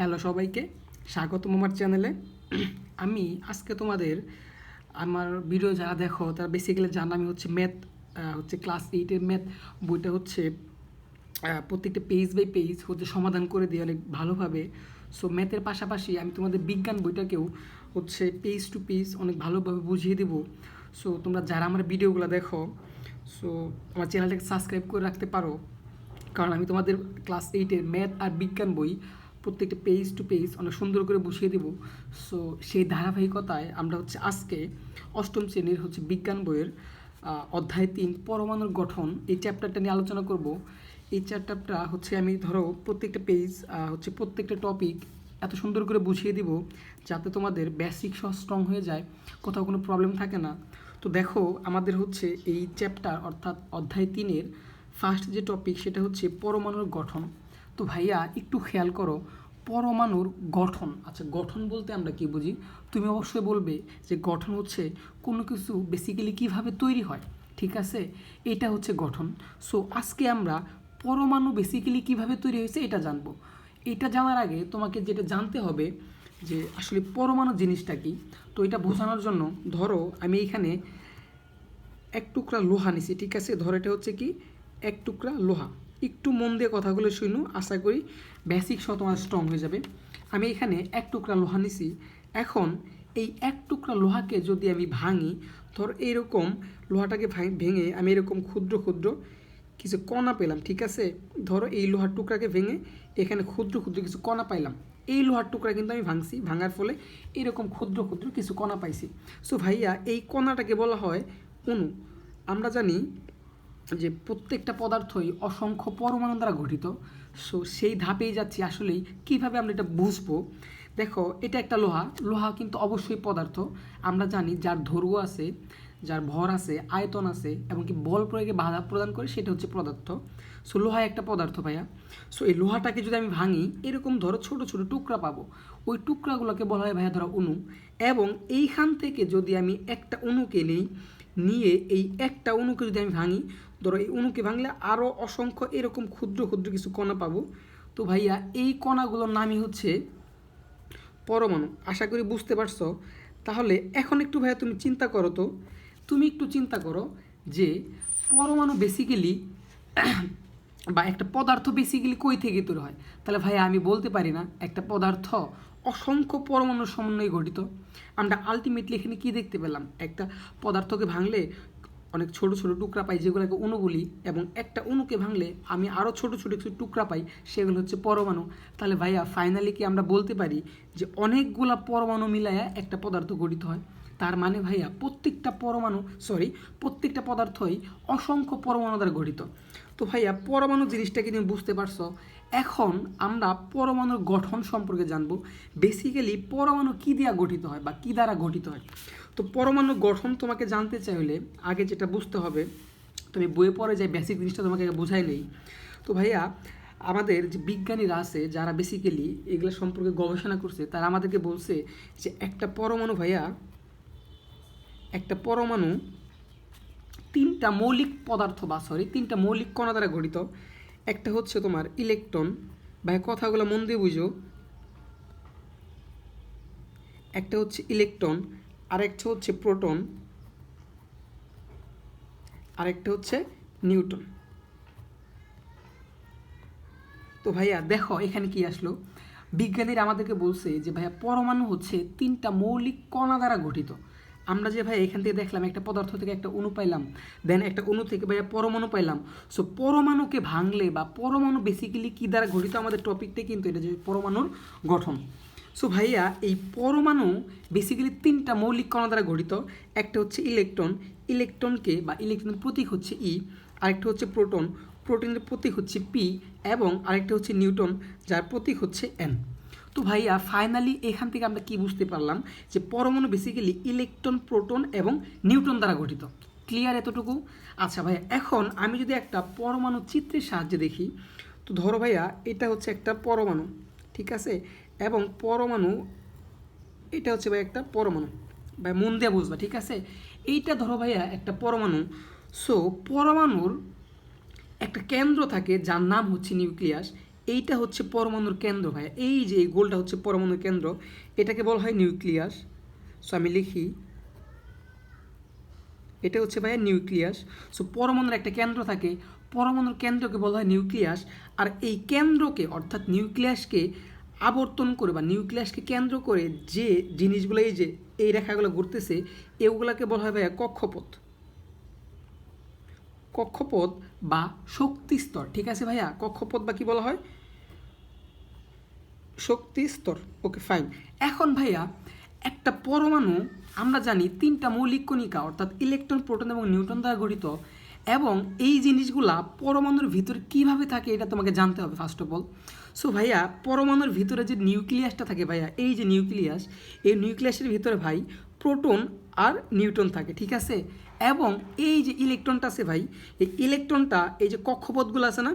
Hello সবাইকে, স্বাগতম আমার চ্যানেলে। আমি আজকে তোমাদের আমার ভিডিও যারা দেখো তারা বেসিক্যালি জানো আমি হচ্ছে ম্যাথ হচ্ছে ক্লাস 8-এর ম্যাথ বইটা হচ্ছে প্রত্যেকটা পেজ বাই পেজ হচ্ছে সমাধান করে দিই অনেক ভালোভাবে। সো ম্যাথের পাশাপাশি আমি তোমাদের বিজ্ঞান বইটাকেও হচ্ছে পেজ টু পেজ অনেক ভালোভাবে বুঝিয়ে দেবো। সো তোমরা যারা আমার ভিডিওগুলো দেখো, সো আমার চ্যানেলটাকে সাবস্ক্রাইব করে রাখতে পারো, কারণ আমি তোমাদের ক্লাস 8-এর ম্যাথ আর বিজ্ঞান বই প্রত্যেকটা পেজ টু পেজ অনেক সুন্দর করে বুঝিয়ে দেবো। সো সেই ধারাবাহিকতায় আমরা হচ্ছে আজকে অষ্টম শ্রেণীর হচ্ছে বিজ্ঞান বইয়ের অধ্যায় 3 পরমাণুর গঠন এই চ্যাপ্টারটা নিয়ে আলোচনা করব। এই চ্যাপ্টারটা হচ্ছে আমি ধরো প্রত্যেকটা পেজ হচ্ছে প্রত্যেকটা টপিক এত সুন্দর করে বুঝিয়ে দিব যাতে তোমাদের বেসিক সহ স্ট্রং হয়ে যায়, কোথাও কোনো প্রবলেম থাকে না। তো দেখো আমাদের হচ্ছে এই চ্যাপ্টার অর্থাৎ অধ্যায় 3-এর ফার্স্ট যে টপিক সেটা হচ্ছে পরমাণুর গঠন। তো ভাইয়া একটু খেয়াল করো, পরমাণুর গঠন। আচ্ছা, গঠন বলতে আমরা কি বুঝি? তুমি অবশ্যই বলবে যে গঠন হচ্ছে কোনো কিছু বেসিক্যালি কিভাবে তৈরি হয়, ঠিক আছে? এটা হচ্ছে গঠন। সো আজকে আমরা পরমাণু বেসিক্যালি কিভাবে তৈরি হয়েছে এটা জানবো। এটা জানার আগে তোমাকে যেটা জানতে হবে যে আসলে পরমাণু জিনিসটা কি। তো এটা বোঝানোর জন্য ধরো আমি এখানে এক টুকরা লোহা নিছি, ঠিক আছে? ধরো এটা হচ্ছে কি এক টুকরা লোহা। একটু মন দিয়ে কথাগুলো শুনো, আশা করি বেসিক সহ তোমার স্ট্রং হয়ে যাবে। আমি এখানে এক টুকরা লোহা নিছি। এখন এই এক টুকরা লোহাকে যদি আমি ভাঙি, ধর এইরকম লোহাটাকে ভেঙে আমি এরকম ক্ষুদ্র ক্ষুদ্র কিছু কণা পেলাম, ঠিক আছে? ধরো এই লোহার টুকরাকে ভেঙে এখানে ক্ষুদ্র ক্ষুদ্র কিছু কণা পাইলাম। এই লোহার টুকরা কিন্তু আমি ভাঙছি, ভাঙার ফলে এরকম ক্ষুদ্র ক্ষুদ্র কিছু কণা পাইছি। সো ভাইয়া এই কণাটাকে বলা হয় অণু। আমরা জানি যে প্রত্যেকটা পদার্থই অসংখ্য পরমাণু দ্বারা গঠিত। সো সেই ধাপেই যাচ্ছি আসলেই কীভাবে আমরা এটা বুঝবো। দেখো এটা একটা লোহা, লোহা কিন্তু অবশ্যই পদার্থ। আমরা জানি যার দৈর্ঘ্য আছে, যার ভর আছে, আয়তন আছে এবং কি বল প্রয়োগে বাধা প্রদান করে সেটা হচ্ছে পদার্থ। সো লোহা একটা পদার্থ ভাইয়া। সো এই লোহাটাকে যদি আমি ভাঙি এরকম ধরো ছোটো ছোটো টুকরা পাবো, ওই টুকরাগুলোকে বলা হয় ভাইয়া ধরো অণু। এবং এইখান থেকে যদি আমি একটা অণুকে নিয়ে এই একটা অণুকে যদি আমি ভাঙি, ধরো এই অণুকে ভাঙলে আরও অসংখ্য এরকম ক্ষুদ্র ক্ষুদ্র কিছু কণা পাবো। তো ভাইয়া এই কণাগুলোর নামই হচ্ছে পরমাণু। আশা করি বুঝতে পারছো। তাহলে এখন একটু ভাইয়া তুমি চিন্তা করো তো, তুমি একটু চিন্তা করো যে পরমাণু বেসিক্যালি বা একটা পদার্থ বেসিক্যালি কই থেকে তৈরি হয়। তাহলে ভাইয়া আমি বলতে পারি না একটা পদার্থ অসংখ্য পরমাণুর সমন্বয়ে গঠিত। আমরা আলটিমেটলি এখানে কী দেখতে পেলাম, একটা পদার্থকে ভাঙলে অনেক ছোট ছোট টুকরা পাই যেগুলোকে অণু বলি, এবং একটা অণুকে ভাঙলে আমি আরও ছোট ছোট কিছু টুকরা পাই, সেগুলো হচ্ছে পরমাণু। তাহলে ভাইয়া ফাইনালি কি আমরা বলতে পারি যে অনেকগুলা পরমাণু মিলায়া একটা পদার্থ গঠিত হয়? তার মানে ভাইয়া প্রত্যেকটা পদার্থই অসংখ্য পরমাণু দ্বারা গঠিত। তো ভাইয়া পরমাণু জিনিসটাকে তুমি বুঝতে পারছো। এখন আমরা পরমাণুর গঠন সম্পর্কে জানবো। বেসিক্যালি পরমাণু কী দিয়ে গঠিত হয় বা কী দ্বারা গঠিত হয়। তো পরমাণু গঠন তোমাকে জানতে চাইলে আগে যেটা বুঝতে হবে, তুমি বইয়ে পড়ে যে বেসিক জিনিসটা তোমাকে বোঝাই নেই। তো ভাইয়া আমাদের যে বিজ্ঞানীরা আছে যারা বেসিক্যালি এগুলো সম্পর্কে গবেষণা করছে, তারা আমাদেরকে বলছে যে একটা পরমাণু তিনটা মৌলিক কণা দ্বারা গঠিত। একটা হচ্ছে তোমার ইলেকট্রন, ভাই কথাগুলো মন দিয়ে বুঝো। একটা হচ্ছে ইলেকট্রন, আরেকটা হচ্ছে প্রোটন, আরেকটা হচ্ছে নিউটন। তো ভাইয়া দেখো এখানে কি আসলো, বিজ্ঞানীরা আমাদেরকে বলছে যে ভাইয়া পরমাণু হচ্ছে তিনটা মৌলিক কণা দ্বারা গঠিত। আমরা যে ভাই এখান থেকে দেখলাম একটা পদার্থ থেকে একটা অণু পাইলাম, দেন একটা অণু থেকে ভাইয়া পরমাণু পাইলাম। সো পরমাণুকে ভাঙলে বা পরমাণু বেসিক্যালি কী দ্বারা গঠিত, আমাদের টপিকটাই কিন্তু এটা যে পরমাণুর গঠন। সো ভাইয়া এই পরমাণু বেসিক্যালি তিনটা মৌলিক কণা দ্বারা গঠিত। একটা হচ্ছে ইলেকট্রনের প্রতীক হচ্ছে ই, আরেকটা হচ্ছে প্রোটনের প্রতীক হচ্ছে পি, এবং আরেকটা হচ্ছে নিউটন যার প্রতীক হচ্ছে এন। তো ভাইয়া ফাইনালি এখান থেকে আমরা কি বুঝতে পারলাম যে পরমাণু বেসিক্যালি ইলেকট্রন, প্রোটন এবং নিউটন দ্বারা গঠিত। ক্লিয়ার এতটুকু? আচ্ছা ভাইয়া এখন আমি যদি একটা পরমাণু চিত্রের সাহায্যে দেখি, তো ধরো ভাইয়া এটা হচ্ছে একটা পরমাণু, ঠিক আছে? এবং এটা হচ্ছে ভাই একটা পরমাণু, ভাই মন দিয়ে বুঝবা, ঠিক আছে? এইটা ধরো ভাইয়া একটা পরমাণু। সো পরমাণুর একটা কেন্দ্র থাকে যার নাম হচ্ছে নিউক্লিয়াস। এইটা হচ্ছে পরমাণুর কেন্দ্র ভাইয়া, এই যে এই গোলটা হচ্ছে পরমাণুর কেন্দ্র, এটাকে বলা হয় নিউক্লিয়াস। সো আমি লিখি, এটা হচ্ছে ভাইয়া নিউক্লিয়াস। সো পরমাণুর একটা কেন্দ্র থাকে, পরমাণুর কেন্দ্রকে বলা হয় নিউক্লিয়াস। আর এই কেন্দ্রকে অর্থাৎ নিউক্লিয়াসকে আবর্তন করে বা নিউক্লিয়াসকে কেন্দ্র করে যে জিনিসগুলো এই যে এই রেখাগুলো ঘুরতেছে, এগুলোকে বলা হয় ভাইয়া কক্ষপথ। কক্ষপথ বা শক্তি স্তর, ঠিক আছে ভাইয়া, কক্ষপথ বা কি বলা হয়, শক্তি স্তর। Okay fine. এখন ভাইয়া একটা পরমাণু আমরা জানি 3টা মৌলিক কণিকা অর্থাৎ ইলেকট্রন, প্রোটন এবং নিউট্রন দ্বারা গঠিত, এবং এই জিনিসগুলা পরমাণুর ভিতরে কিভাবে থাকে এটা তোমাকে জানতে হবে ফার্স্ট অফ অল। সো ভাইয়া পরমাণুর ভিতরে যে নিউক্লিয়াসটা থাকে ভাইয়া, এই যে নিউক্লিয়াস, এই নিউক্লিয়াসের ভিতরে ভাই প্রোটন আর নিউট্রন থাকে, ঠিক আছে। এবং এই যে ইলেকট্রনটা আছে ভাই, এই ইলেকট্রনটা এই যে কক্ষপথগুলো আছে না,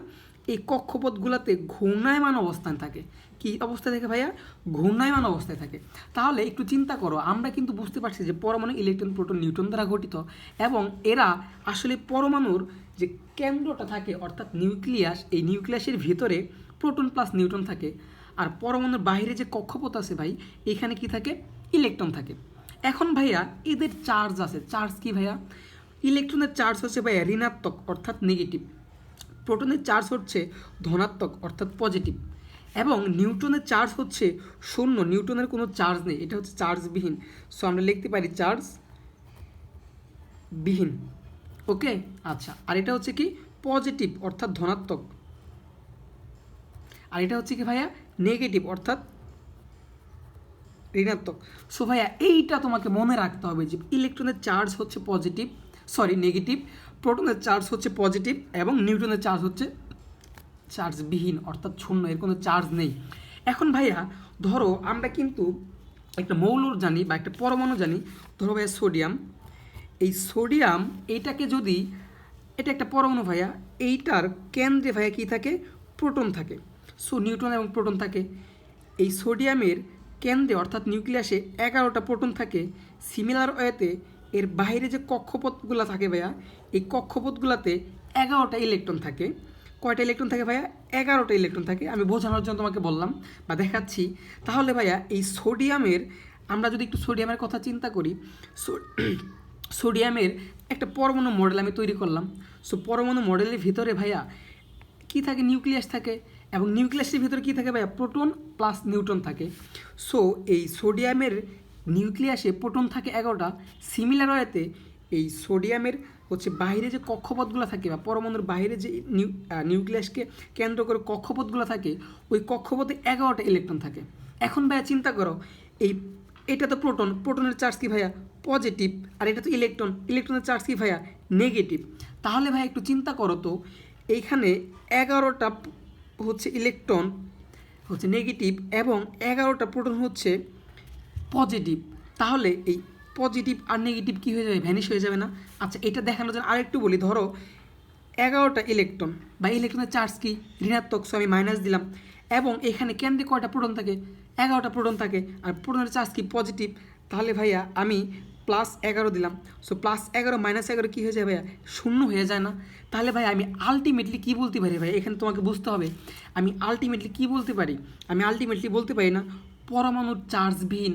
এই কক্ষপথগুলোতে ঘূর্ণায়মান অবস্থান থাকে। কি অবস্থায় থাকে ভাইয়া? ঘূর্ণায়মান অবস্থায় থাকে। তাহলে একটু চিন্তা করো, আমরা কিন্তু বুঝতে পারছি যে পরমাণু ইলেকট্রন, প্রোটন, নিউট্রন দ্বারা গঠিত, এবং এরা আসলে পরমাণুর যে কেন্দ্রটা থাকে অর্থাৎ নিউক্লিয়াস, এই নিউক্লিয়াসের ভিতরে প্রোটন প্লাস নিউট্রন থাকে। আর পরমাণুর বাইরে যে কক্ষপথ আছে ভাই, এখানে কি থাকে? ইলেকট্রন থাকে। এখন ভাইয়া এদের চার্জ আছে, চার্জ কি ভাইয়া? ইলেকট্রনের চার্জ হচ্ছে ভাইয়া ঋণাত্মক অর্থাৎ নেগেটিভ, প্রোটনের চার্জ হচ্ছে ধনাত্মক অর্থাৎ পজিটিভ, এবং নিউট্রনের চার্জ হচ্ছে শূন্য, নিউট্রনের কোনো চার্জ নেই, এটা হচ্ছে চার্জবিহীন। সো আমরা লিখতে পারি চার্জ বিহীন। ওকে আচ্ছা, আর এটা হচ্ছে কি পজিটিভ অর্থাৎ ধনাত্মক, আর এটা হচ্ছে কি ভাইয়া নেগেটিভ অর্থাৎ ঋণাত্মক। সো ভাইয়া এইটা তোমাকে মনে রাখতে হবে যে ইলেকট্রনের চার্জ হচ্ছে পজিটিভ, সরি নেগেটিভ, প্রোটনের চার্জ হচ্ছে পজিটিভ, এবং নিউট্রনের চার্জ হচ্ছে চার্জবিহীন অর্থাৎ শূন্য, এর কোনো চার্জ নেই। এখন ভাইয়া ধরো আমরা কিন্তু একটা মৌল জানি বা একটা পরমাণু জানি, ধরো ভাইয়া সোডিয়াম, এই সোডিয়াম এইটাকে যদি, এটা একটা পরমাণু ভাইয়া, এইটার কেন্দ্রে ভাইয়া কী থাকে? প্রোটন থাকে। সো নিউট্রন এবং প্রোটন থাকে। এই সোডিয়ামের কেন্দ্রে অর্থাৎ নিউক্লিয়াসে 11টা প্রোটন থাকে। সিমিলার ওয়েতে এর বাইরে যে কক্ষপথগুলো থাকে ভাইয়া, এই কক্ষপথগুলোতে 11টা ইলেকট্রন থাকে। কয়টা ইলেকট্রন থাকে ভাইয়া? 11টা ইলেকট্রন থাকে। আমি বোঝানোর জন্য তোমাকে বললাম বা দেখাচ্ছি। তাহলে ভাইয়া এই সোডিয়ামের, আমরা যদি একটু সোডিয়ামের কথা চিন্তা করি, সোডিয়ামের একটা পরমাণু মডেল আমি তৈরি করলাম। সো পরমাণু মডেলের ভিতরে ভাইয়া কী থাকে? নিউক্লিয়াস থাকে, এবং নিউক্লিয়াসের ভিতরে কী থাকে ভাইয়া? প্রোটন প্লাস নিউট্রন থাকে। সো এই সোডিয়ামের নিউক্লিয়াসে প্রোটন থাকে 11টা। সিমিলার ওয়েতে এই সোডিয়ামের হচ্ছে বাইরে যে কক্ষপথগুলো থাকে বা পরমাণুর বাইরে যে নিউক্লিয়াসকে কেন্দ্র করে কক্ষপথগুলো থাকে, ওই কক্ষপথে 11টা ইলেকট্রন থাকে। এখন ভাইয়া চিন্তা করো, এই এটা তো প্রোটন, প্রোটনের চার্জ কি ভাইয়া? পজিটিভ। আর এটা তো ইলেকট্রন, ইলেকট্রনের চার্জ কি ভাইয়া? নেগেটিভ। তাহলে ভাই একটু চিন্তা করো তো, এইখানে 11টা হচ্ছে ইলেকট্রন হচ্ছে নেগেটিভ এবং 11টা প্রোটন হচ্ছে পজিটিভ। তাহলে এই পজিটিভ আর নেগেটিভ কী হয়ে যাবে? ভ্যানিশ হয়ে যাবে না? আচ্ছা, এটা দেখানোর জন্য আরেকটু বলি, ধরো 11টা ইলেকট্রন বা ইলেকট্রনের চার্জ কি? ঋণাত্মক। সো আমি মাইনাস দিলাম, এবং এখানে কেন্দ্রে কয়টা প্রোটন থাকে? 11টা প্রোটন থাকে, আর প্রোটনের চার্জ কি? পজিটিভ। তাহলে ভাইয়া আমি +11 দিলাম। সো +11 -11 কী হয়ে যায় ভাইয়া? শূন্য হয়ে যায় না? তাহলে ভাই আমি আলটিমেটলি কী বলতে পারি ভাই? এখানে তোমাকে বুঝতে হবে আমি আলটিমেটলি কী বলতে পারি। আমি আলটিমেটলি বলতে পারি না পরমাণুর চার্জবিহীন,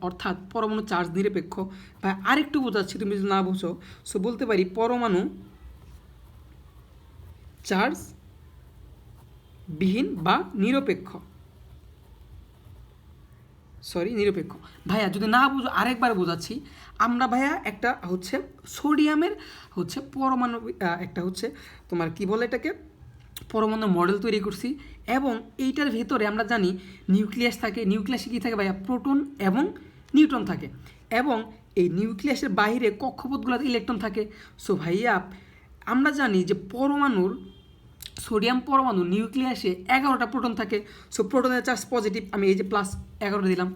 অর্থাৎ পরমাণু চার্জ নিরপেক্ষ। ভাই আরেকটু বোঝাচ্ছি, তুমি যদি না বুঝো। সো বলতে পারি পরমাণু চার্জ বিহীন বা নিরপেক্ষ, নিরপেক্ষ। ভাইয়া যদি না বুঝো আরেকবার বোঝাচ্ছি। আমরা ভাইয়া একটা হচ্ছে সোডিয়ামের হচ্ছে পরমাণু, একটা হচ্ছে তোমার কি বলে এটাকে, পরমাণু মডেল তৈরি করছি, এবং এইটার ভেতরে আমরা জানি নিউক্লিয়াস থাকে। নিউক্লিয়াসে কী থাকে ভাইয়া? প্রোটন এবং নিউট্রন থাকে, এবং এই নিউক্লিয়াসের বাইরে কক্ষপথগুলোতে ইলেকট্রন থাকে। সো ভাইয়া আমরা জানি যে পরমাণুর, সোডিয়াম পরমাণু নিউক্লিয়াসে 11টা প্রোটন থাকে। সো প্রোটনের চার্জ পজিটিভ, আমি এই যে +11 দিলাম,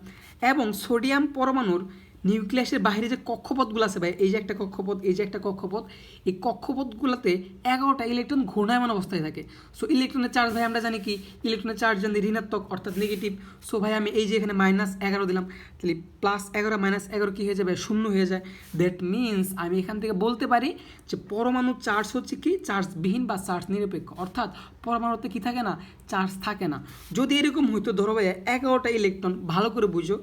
এবং সোডিয়াম পরমাণুর নিউক্লিয়াসের বাইরে যে কক্ষপথগুলো আছে ভাই, এই যে একটা কক্ষপথ, এই যে একটা কক্ষপথ, এই কক্ষপথগুলোতে 11টা ইলেকট্রন ঘূর্ণায়মান অবস্থায় থাকে। সো ইলেকট্রনের চার্জ ভাই আমরা জানি কি, ইলেকট্রনের চার্জ জানি ঋণাত্মক অর্থাৎ নেগেটিভ। সো ভাই আমি এই যে এখানে -11 দিলাম, তাহলে +11 -11 কী হয়ে যাবে, শূন্য হয়ে যায়। দ্যাট মিনস আমি এখান থেকে বলতে পারি যে পরমাণুর চার্জ হচ্ছে কি, চার্জবিহীন বা চার্জ নিরপেক্ষ, অর্থাৎ পরমাণুতে কি থাকে না, চার্জ থাকে না। যদি এরকম হইতো, ধরো ভাই 11টা ইলেকট্রন, ভালো করে বুঝো,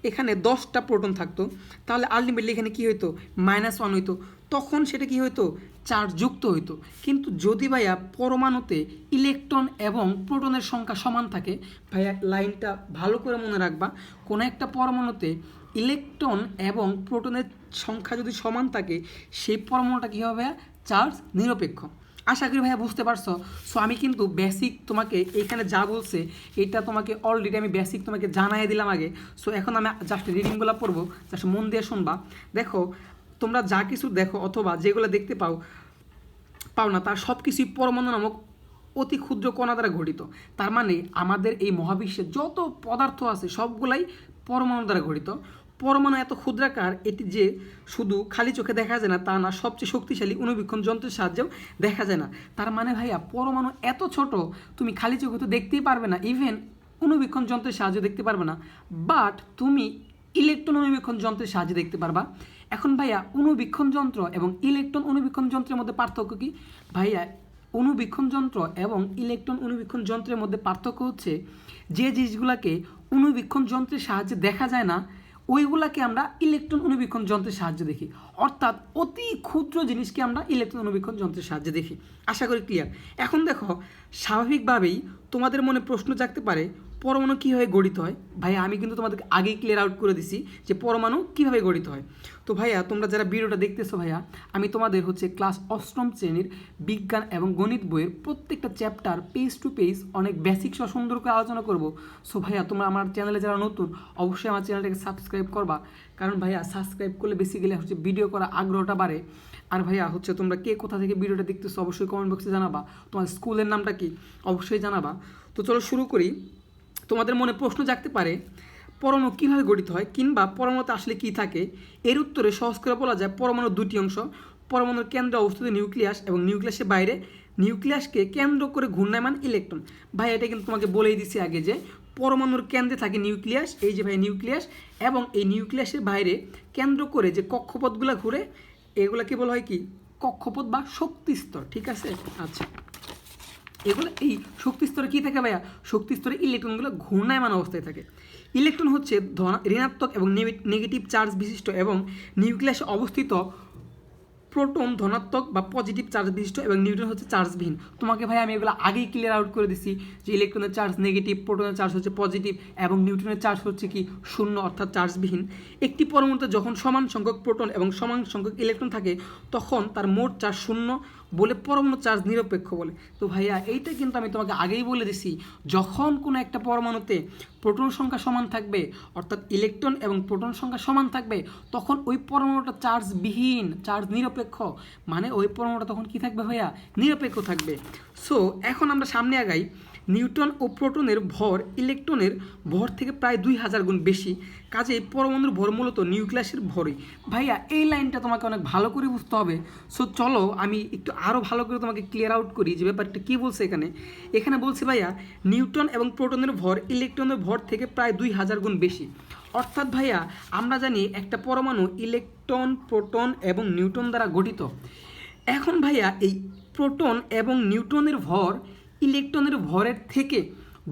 এখানে 10টা প্রোটন থাকতো, তাহলে আলটিমেটলি এখানে কী হইতো, -1 হইতো, তখন সেটা কি হইতো, চার্জ যুক্ত হইতো। কিন্তু যদি ভাইয়া পরমাণুতে ইলেকট্রন এবং প্রোটনের সংখ্যা সমান থাকে, ভাইয়া লাইনটা ভালো করে মনে রাখবা, কোনো একটা পরমাণুতে ইলেকট্রন এবং প্রোটনের সংখ্যা যদি সমান থাকে, সেই পরমাণুটা কী হবে, চার্জ নিরপেক্ষ। আশা করি ভাইয়া বুঝতে পারছো। সো আমি কিন্তু বেসিক তোমাকে এখানে যা বলছে এটা তোমাকে অলরেডি আমি বেসিক তোমাকে জানাই দিলাম আগে। সো এখন আমি জাস্ট রিডিংগুলো পড়বো, জাস্ট মন দিয়ে শুনবা। দেখো তোমরা যা কিছু দেখো অথবা যেগুলো দেখতে পাও না, তার সব কিছুই পরমাণু নামক অতি ক্ষুদ্র কণা দ্বারা গঠিত। তার মানে আমাদের এই মহাবিশ্বের যত পদার্থ আছে সবগুলাই পরমাণু দ্বারা গঠিত। পরমাণু এত ক্ষুদ্রাকার, এটি যে শুধু খালি চোখে দেখা যায় না তা না, সবচেয়ে শক্তিশালী অণুবীক্ষণ যন্ত্রের সাহায্যেও দেখা যায় না। তার মানে ভাইয়া পরমাণু এত ছোট, তুমি খালি চোখে তো দেখতেই পারবে না, ইভেন অণুবীক্ষণ যন্ত্রের সাহায্যে দেখতে পারবে না, বাট তুমি ইলেকট্রন অণুবীক্ষণ যন্ত্রের সাহায্যে দেখতে পারবা। এখন ভাইয়া অণুবীক্ষণ যন্ত্র এবং ইলেকট্রন অণুবীক্ষণ যন্ত্রের মধ্যে পার্থক্য কি? ভাইয়া অণুবীক্ষণ যন্ত্র এবং ইলেকট্রন অণুবীক্ষণ যন্ত্রের মধ্যে পার্থক্য হচ্ছে, যে জিনিসগুলোকে অণুবীক্ষণ যন্ত্রের সাহায্যে দেখা যায় না ওইগুলাকে আমরা ইলেকট্রন অণুবীক্ষণ যন্ত্রের সাহায্যে দেখি, অর্থাৎ অতি ক্ষুদ্র জিনিসকে আমরা ইলেকট্রন অণুবীক্ষণ যন্ত্রের সাহায্যে দেখি। আশা করি ক্লিয়ার। এখন দেখো, স্বাভাবিকভাবেই তোমাদের মনে প্রশ্ন জাগতে পারে পরমাণু কীভাবে গঠিত হয়। ভাইয়া আমি কিন্তু তোমাদেরকে আগেই ক্লিয়ার আউট করে দিছি যে পরমাণু কীভাবে গঠিত হয়। তো ভাইয়া তোমরা যারা ভিডিওটা দেখতেছো, ভাইয়া আমি তোমাদের ক্লাস 8ম শ্রেণীর বিজ্ঞান এবং গণিত বইয়ের প্রত্যেকটা চ্যাপ্টার পেজ টু পেজ অনেক বেসিক সহ সুন্দর করে আলোচনা করব। সো ভাইয়া তোমরা আমার চ্যানেলে যারা নতুন, অবশ্যই আমার চ্যানেলটাকে সাবস্ক্রাইব করবা, কারণ ভাইয়া সাবস্ক্রাইব করলে বেসিক্যালি ভিডিও করার আগ্রহটা বাড়ে। আর ভাইয়া তোমরা কে কোথা থেকে ভিডিওটা দেখতেছো অবশ্যই কমেন্ট বক্সে জানাবা, তোমার স্কুলের নামটা কি অবশ্যই জানাবা। তো চলো শুরু করি। তোমাদের মনে প্রশ্ন জাগতে পারে পরমাণু কীভাবে গঠিত হয় কিংবা পরমাণুতে আসলে কী থাকে। এর উত্তরে সহজ করে বলা যায় পরমাণুর দুটি অংশ, পরমাণুর কেন্দ্রে অবস্থিত নিউক্লিয়াস এবং নিউক্লিয়াসের বাইরে নিউক্লিয়াসকে কেন্দ্র করে ঘূর্ণায়মান ইলেকট্রন। ভাই এটা কিন্তু তোমাকে বলেই দিছি আগে যে পরমাণুর কেন্দ্রে থাকে নিউক্লিয়াস, এই যে ভাই নিউক্লিয়াস, এবং এই নিউক্লিয়াসের বাইরে কেন্দ্র করে যে কক্ষপথগুলো ঘুরে এগুলোকে বলা হয় কি, কক্ষপথ বা শক্তিস্তর। ঠিক আছে, আচ্ছা এগুলো এই শক্তি স্তরে কী থাকে ভাইয়া, শক্তি স্তরে ইলেকট্রনগুলো ঘূর্ণায়মান অবস্থায় থাকে। ইলেকট্রন হচ্ছে ঋণাত্মক এবং নেগেটিভ চার্জ বিশিষ্ট এবং নিউক্লিয়াসে অবস্থিত প্রোটন ধনাত্মক বা পজিটিভ চার্জ বিশিষ্ট এবং নিউট্রন হচ্ছে চার্জবিহীন। তোমাকে ভাই আমি এগুলো আগেই ক্লিয়ার আউট করে দিছি যে ইলেকট্রনের চার্জ নেগেটিভ, প্রোটনের চার্জ হচ্ছে পজিটিভ এবং নিউট্রনের চার্জ হচ্ছে কি শূন্য অর্থাৎ চার্জবিহীন। একটি পরমাণুতে যখন সমান সংখ্যক প্রোটন এবং সমান সংখ্যক ইলেকট্রন থাকে তখন তার মোট চার্জ শূন্য বলে পরমাণু চার্জ নিরপেক্ষ বলে। তো ভাইয়া এইটা কিন্তু আমি তোমাকে আগেই বলে দিছি, যখন কোনো একটা পরমাণুতে প্রোটন সংখ্যা সমান থাকবে অর্থাৎ ইলেকট্রন এবং প্রোটন সংখ্যা সমান থাকবে তখন ওই পরমাণুটা চার্জবিহীন, চার্জ নিরপেক্ষ, মানে ওই পরমাণুটা তখন কি থাকবে ভাইয়া, নিরপেক্ষ থাকবে। সো এখন আমরা সামনে আগাই। নিউট্রন ও প্রোটনের ভর ইলেকট্রনের ভর থেকে প্রায় 2000 গুণ বেশি, কাজেই পরমাণুর ভর মূলত নিউক্লিয়াসের ভরই। ভাইয়া এই লাইনটা তোমাকে অনেক ভালো করে বুঝতে হবে। সো চলো আমি একটু আরও ভালো করে তোমাকে ক্লিয়ার আউট করি যে ব্যাপারটা কী বলছে এখানে বলছে ভাইয়া নিউট্রন এবং প্রোটনের ভর ইলেকট্রনের ভর থেকে প্রায় 2000 গুণ বেশি। অর্থাৎ ভাইয়া আমরা জানি একটা পরমাণু ইলেকট্রন, প্রোটন এবং নিউট্রন দ্বারা গঠিত। এখন ভাইয়া এই প্রোটন এবং নিউট্রনের ভর ইলেকট্রনের ভরের থেকে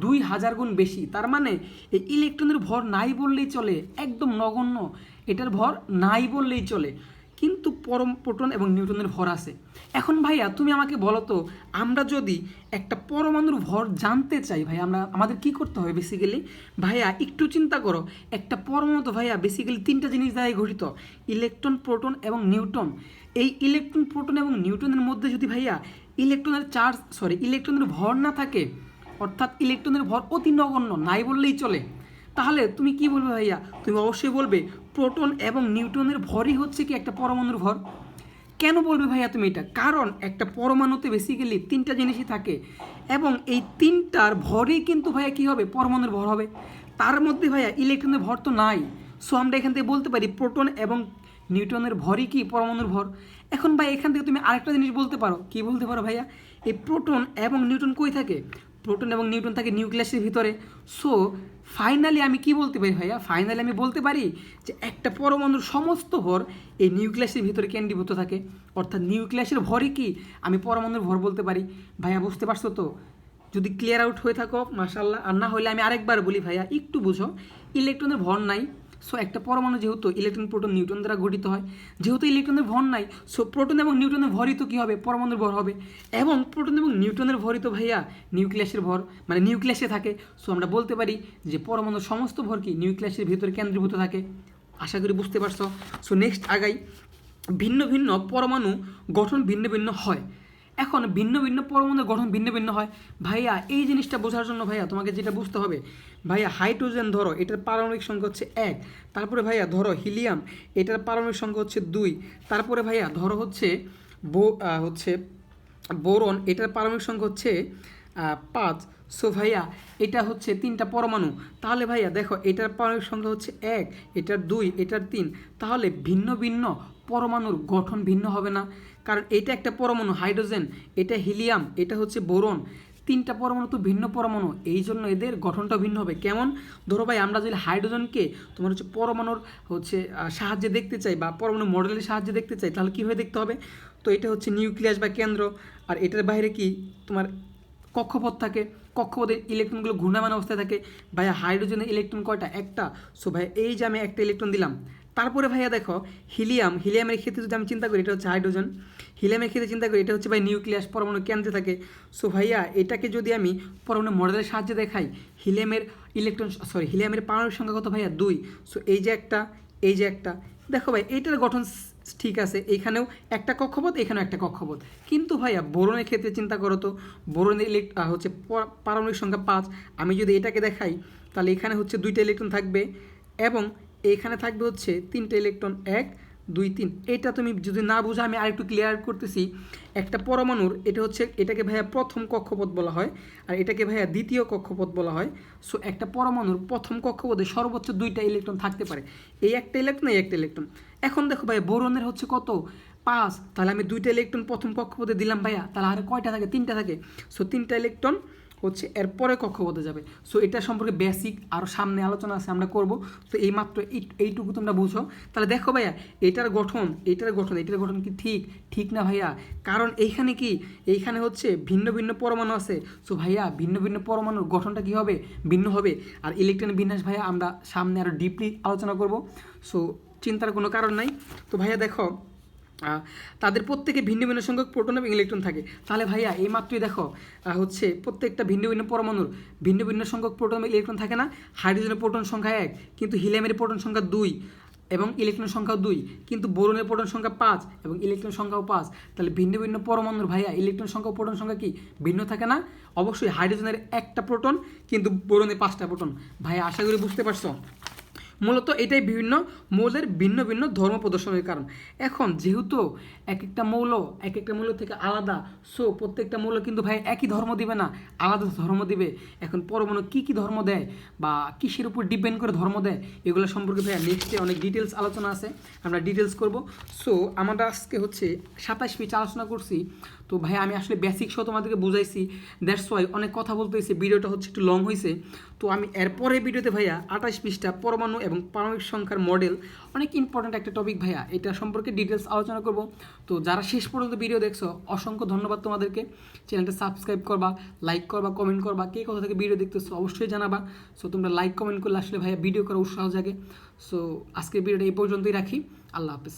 2000 গুণ বেশি। তার মানে এই ইলেকট্রনের ভর নাই বললেই চলে, একদম নগণ্য, এটার ভর নাই বললেই চলে, কিন্তু প্রোটন এবং নিউট্রনের ভর আছে। এখন ভাইয়া তুমি আমাকে বলো তো, আমরা যদি একটা পরমাণুর ভর জানতে চাই ভাইয়া আমাদের কি করতে হবে বেসিক্যালি? ভাইয়া একটু চিন্তা করো, একটা পরমাণু তো ভাইয়া বেসিক্যালি 3টা জিনিস দ্বারাই গঠিত, ইলেকট্রন, প্রোটন এবং নিউট্রন। এই ইলেকট্রন, প্রোটন এবং নিউট্রনের মধ্যে যদি ভাইয়া ইলেকট্রনের ভর না থাকে, অর্থাৎ ইলেকট্রনের ভর অতি নগণ্য, নাই বললেই চলে, তাহলে তুমি কি বলবে ভাইয়া? তুমি অবশ্যই বলবে প্রোটন এবং নিউট্রনের ভরই হচ্ছে কি একটা পরমাণুর ভর। কেন বলবে ভাইয়া তুমি এটা? কারণ একটা পরমাণুতে বেসিক্যালি 3টা জিনিসই থাকে এবং এই 3টার ভরই কিন্তু ভাইয়া কী হবে, পরমাণুর ভর হবে। তার মধ্যে ভাইয়া ইলেকট্রনের ভর তো নাই। সো আমরা এখান থেকে বলতে পারি প্রোটন এবং নিউট্রনের ভরই কি পরমাণুর ভর। এখন ভাই এখান থেকে তুমি আরেকটা জিনিস বলতে পারো, কি বলতে পারো ভাইয়া, এই প্রোটন এবং নিউট্রন কই থাকে, প্রোটন এবং নিউট্রন থাকে নিউক্লিয়াসের ভিতরে। সো ফাইনালি আমি কি বলতে পারি ভাইয়া, ফাইনালি আমি বলতে পারি যে একটা পরমাণুর সমস্ত ভর এই নিউক্লিয়াসের ভিতরে কেন্দ্রীভূত থাকে, অর্থাৎ নিউক্লিয়াসের ভরই কি আমি পরমাণুর ভর বলতে পারি। ভাইয়া বুঝতে পারছো তো? যদি ক্লিয়ার আউট হয়ে থাকো মাশাআল্লাহ, আর না হলে আমি আরেকবার বলি ভাইয়া, একটু বুঝো। ইলেকট্রনের ভর নাই, সো একটা পরমাণু যেহেতু ইলেকট্রন প্রোটন নিউট্রন দ্বারা গঠিত হয়, যেহেতু ইলেকট্রনের ভর নাই, সো প্রোটন এবং নিউট্রনের ভরই তো কী হবে, পরমাণুর ভর হবে। এবং প্রোটন এবং নিউট্রনের ভরই তো ভাইয়া নিউক্লিয়াসের ভর, মানে নিউক্লিয়াসে থাকে। সো আমরা বলতে পারি যে পরমাণুর সমস্ত ভর কি নিউক্লিয়াসের ভিতরে কেন্দ্রীভূত থাকে। আশা করি বুঝতে পারছো। সো নেক্সট আগাই। ভিন্ন ভিন্ন পরমাণু গঠন ভিন্ন ভিন্ন হয়। এখন ভিন্ন ভিন্ন পরমাণুর গঠন ভিন্ন ভিন্ন হয় ভাইয়া, এই জিনিসটা বোঝার জন্য ভাইয়া তোমাকে যেটা বুঝতে হবে, ভাইয়া হাইড্রোজেন ধরো, এটার পারমাণবিক সংখ্যা হচ্ছে 1, তারপরে ভাইয়া ধরো হিলিয়াম, এটার পারমাণবিক সংখ্যা হচ্ছে 2, তারপরে ভাইয়া ধরো হচ্ছে বোরন, এটার পারমাণবিক সংখ্যা হচ্ছে 5। সো ভাইয়া এটা হচ্ছে 3টা পরমাণু। তাহলে ভাইয়া দেখো এটার পারমাণবিক সংখ্যা হচ্ছে 1, এটার 2, এটার 3। তাহলে ভিন্ন ভিন্ন পরমাণুর গঠন ভিন্ন হবে না, কারণ এটা একটা পরমাণু হাইড্রোজেন, এটা হিলিয়াম, এটা হচ্ছে বোরন, 3টা পরমাণু তো ভিন্ন পরমাণু, এই জন্য এদের গঠনটা ভিন্ন হবে। কেমন? ধরো ভাই আমরা যদি হাইড্রোজেনকে তোমার হচ্ছে পরমাণুর সাহায্যে দেখতে চাই, বা পরমাণু মডেলের সাহায্যে দেখতে চাই, তাহলে কীভাবে দেখতে হবে? তো এটা হচ্ছে নিউক্লিয়াস বা কেন্দ্র, আর এটার বাইরে কি তোমার কক্ষপথ থাকে, কক্ষপথের ইলেকট্রনগুলো ঘূর্ণায়মান অবস্থায় থাকে। ভাইয়া হাইড্রোজেনের ইলেকট্রন কয়টা? একটা। সো ভাইয়া এই যে আমি একটা ইলেকট্রন দিলাম। তারপরে ভাইয়া দেখো হিলিয়ামের ক্ষেত্রে যদি আমি চিন্তা করি, এটা হচ্ছে হাইড্রোজেন, হিলিয়ামের ক্ষেত্রে চিন্তা করি, এটা হচ্ছে ভাই নিউক্লিয়াস, পরমাণু কেন্দ্রে থাকে। সো ভাইয়া এটাকে যদি আমি পরমাণু মডেলের সাহায্যে দেখাই, হিলিয়ামের পারমাণবিক সংখ্যা কত ভাইয়া? 2। সো এই যে একটা দেখো ভাই এইটার গঠন ঠিক আছে, এইখানেও একটা কক্ষপথ, এখানেও একটা কক্ষপথ। কিন্তু ভাইয়া বোরনের ক্ষেত্রে চিন্তা করো তো, বোরনের পারমাণবিক সংখ্যা 5। আমি যদি এটাকে দেখাই, তাহলে এখানে হচ্ছে 2টা ইলেকট্রন থাকবে, এবং এখানে থাকবে হচ্ছে 3টা ইলেকট্রন, 1, 2, 3। এটা তুমি যদি না বুঝো, আমি আরেকটু ক্লিয়ার করতেছি। একটা পরমাণুর এটাকে ভাইয়া প্রথম কক্ষপথ বলা হয়, আর এটাকে ভাইয়া দ্বিতীয় কক্ষপথ বলা হয়। সো একটা পরমাণুর প্রথম কক্ষপথে সর্বোচ্চ 2টা ইলেকট্রন থাকতে পারে, এই একটা ইলেকট্রন। এখন দেখো ভাইয়া বোরনের হচ্ছে কত? 5। তাহলে আমি 2টা ইলেকট্রন প্রথম কক্ষপথে দিলাম ভাইয়া, তাহলে আর কয়টা থাকে? 3টা থাকে। সো 3টা ইলেকট্রন হচ্ছে এরপরে কক্ষপথে যাবে। সো এটা সম্পর্কে বেসিক আরও সামনে আলোচনা আছে, আমরা করব। তো এইমাত্র এইটুকু তোমরা বুঝো। তাহলে দেখো ভাইয়া এটার গঠন কি ঠিক না ভাইয়া? কারণ এইখানে হচ্ছে ভিন্ন ভিন্ন পরমাণু আছে। সো ভাইয়া ভিন্ন ভিন্ন পরমাণুর গঠনটা কী হবে? ভিন্ন হবে। আর ইলেকট্রন বিন্যাস ভাইয়া আমরা সামনে আরও ডিপলি আলোচনা করব। সো চিন্তার কোনো কারণ নাই। তো ভাইয়া দেখো তাদের প্রত্যেকে ভিন্ন ভিন্ন সংখ্যক প্রোটন এবং ইলেকট্রন থাকে। তাহলে ভাইয়া এই মাত্রই দেখো প্রত্যেকটা ভিন্ন ভিন্ন পরমাণুর ভিন্ন ভিন্ন সংখ্যক প্রোটন এবং ইলেকট্রন থাকে না? হাইড্রোজেনের প্রোটন সংখ্যা 1, কিন্তু হিলিয়ামের প্রোটন সংখ্যা 2 এবং ইলেকট্রন সংখ্যাও 2, কিন্তু বোরনের প্রোটন সংখ্যা 5 এবং ইলেকট্রন সংখ্যাও 5। তাহলে ভিন্ন ভিন্ন পরমাণুর ভাইয়া ইলেকট্রন সংখ্যা প্রোটন সংখ্যা কি ভিন্ন থাকে না? অবশ্যই হাইড্রোজেনের একটা প্রোটন, কিন্তু বোরনের 5টা প্রোটন। ভাইয়া আশা করি বুঝতে পারছো। মূলত এটাই বিভিন্ন মৌলের ভিন্ন ভিন্ন ধর্ম প্রদর্শনের কারণ। এখন যেহেতু এক একটা মৌল থেকে আলাদা, সো প্রত্যেকটা মৌল কিন্তু ভাই একই ধর্ম দিবে না, আলাদা ধর্ম দিবে। এখন পরমাণু কী ধর্ম দেয় বা কিসের উপর ডিপেন্ড করে ধর্ম দেয়, এগুলো সম্পর্কে ভাইয়া নেক্সটে অনেক ডিটেলস আলোচনা আছে, আমরা ডিটেলস করব। সো আমরা আজকে 27 পেজ আলোচনা করছি। তো ভাই আমি আসলে বেসিক সহ তোমাদেরকে বুঝাইছি, দ্যাটস ওয়াই অনেক কথা বলতে হয়েছে, ভিডিওটা একটু লং হয়েছে। তো আমি এরপরে ভিডিওতে ভাইয়া 28 পৃষ্ঠা পরমাণু এবং পারমাণবিক সংখ্যার মডেল, অনেক ইম্পর্ট্যান্ট একটা টপিক ভাইয়া, এটা সম্পর্কে ডিটেলস আলোচনা করব। তো যারা শেষ পর্যন্ত ভিডিও দেখছো অসংখ্য ধন্যবাদ তোমাদেরকে। চ্যানেলটা সাবস্ক্রাইব করবা, লাইক করবা, কমেন্ট করবা, কে কোথা থেকে ভিডিও দেখতেছো অবশ্যই জানাবা। সো তোমরা লাইক কমেন্ট করলে আসলে ভাইয়া ভিডিও করা উৎসাহ জাগে। সো আজকের ভিডিওটা এই পর্যন্তই রাখি। আল্লাহ হাফেজ।